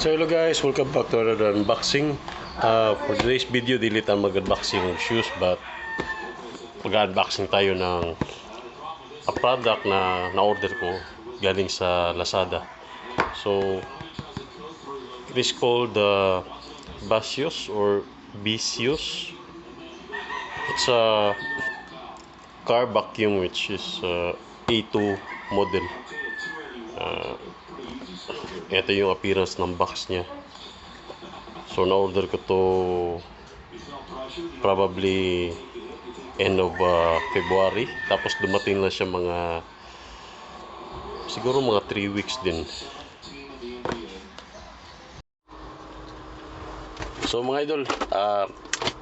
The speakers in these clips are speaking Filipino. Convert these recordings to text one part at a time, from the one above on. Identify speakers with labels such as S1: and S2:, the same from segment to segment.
S1: So hello guys, welcome back to another unboxing. For today's video, dili tayo mag-unboxing ng shoes, but mag-unboxing tayo ng a product na na-order ko galing sa Lazada. So it is called BASEUS or BASEUS. It's a car vacuum which is A2 model. Ito yung appearance ng box niya. So na-order ko to probably end of February. Tapos dumating lang siya siguro mga 3 weeks din. So mga idol,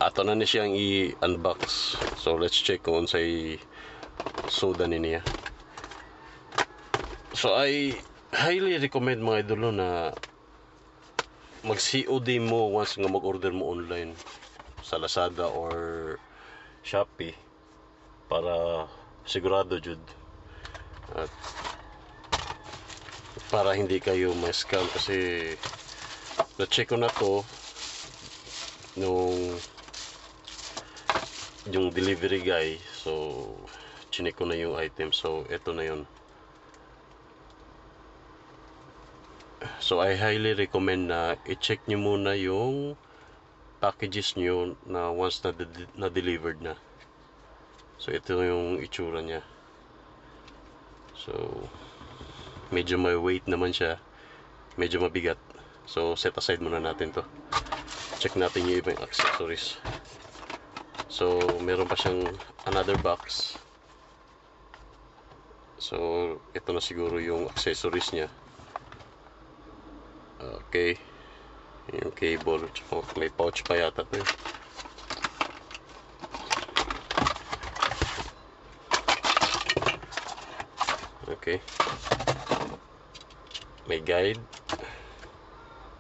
S1: ato na siyang i-unbox. So let's check kung unsay soda niya. So I highly recommend mga idol na mag-COD mo once nga mag-order mo online sa Lazada or Shopee para sigurado jud at para hindi kayo ma-scam. Kasi na-check ko na to yung delivery guy, so chinek ko na yung item. So eto na yun. So I highly recommend na i-check nyo muna yung packages nyo na once na delivered na. So ito yung itsura niya. So medyo may weight naman siya, medyo mabigat. So set aside muna natin to. Check natin yung ibang accessories. So meron pa siyang another box. So ito na siguro yung accessories niya. Okay, yung cable, may pouch pa yata to. Okay, may guide,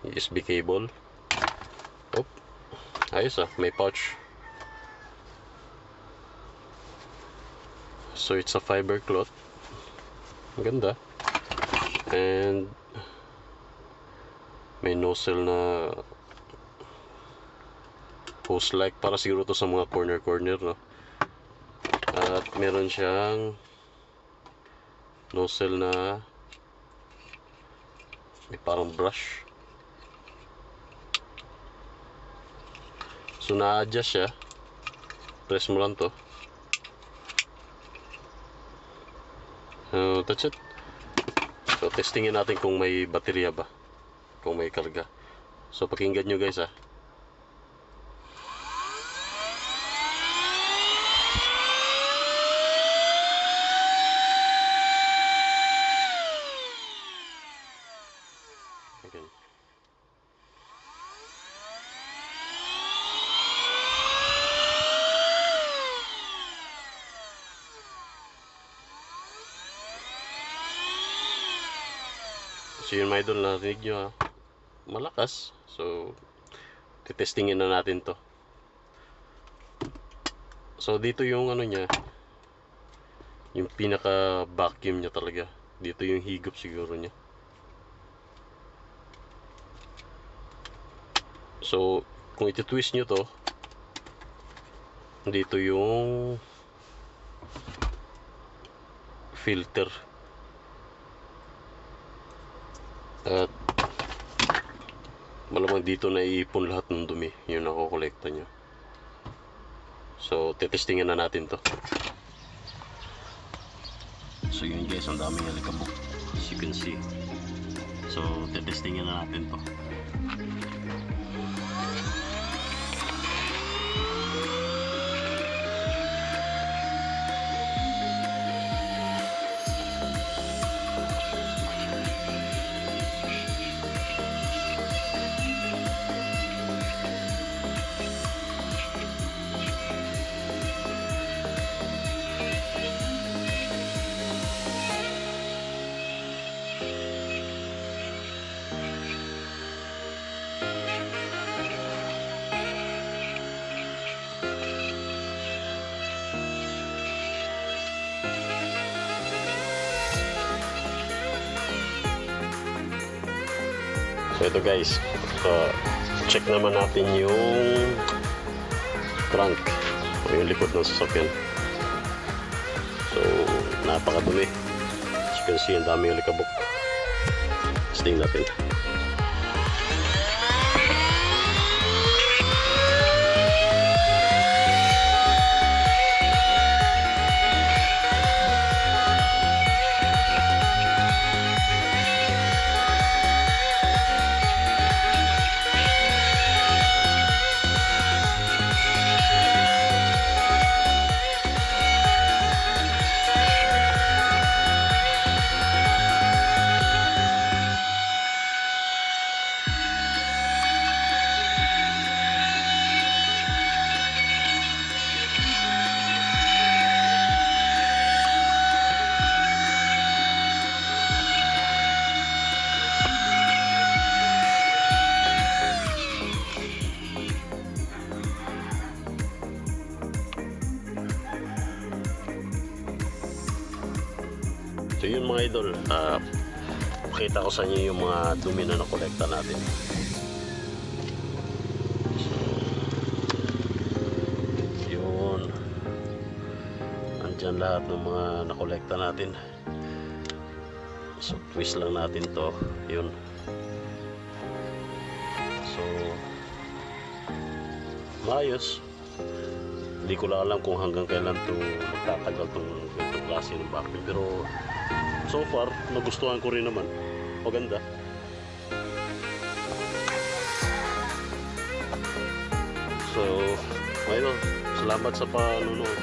S1: USB cable. Oh, ayos may pouch. So it's a fiber cloth, ang ganda. And may nozzle na hose like, para siguro to sa mga corner no. At meron siyang nozzle na may parang brush. So na-adjust siya, press mo lang to. That's it. So testingin natin kung may baterya ba, kung may karga. So pakinggan nyo guys Again. So yun mga idol, narinig nyo malakas. So titestingin na natin to. So dito yung ano niya, yung pinaka vacuum niya talaga. Dito yung higop siguro niya. So kung iti-twist nyo to, dito yung filter. At malamang dito na iipon lahat ng dumi, yung nakokolekta nyo. So tetestingin na natin to. So yun guys, ang daming alikabok, as you can see. So tetestingin na natin to. So ito guys, check naman natin yung trunk o yung likod ng sasakyan. So napakadumi. As you can see, ang dami yung likabok. Testing natin. So yun mga idol, pakita ko sa inyo yung mga dumi na nakolekta natin. So yun, andyan lahat ng mga nakolekta natin. So twist lang natin to, yun. So maayos. Hindi ko lang alam kung hanggang kailan to magtatagal tong ganitong klase ng vacuum, pero so far nagustuhan ko rin naman. Maganda. So ayun, salamat sa panunood.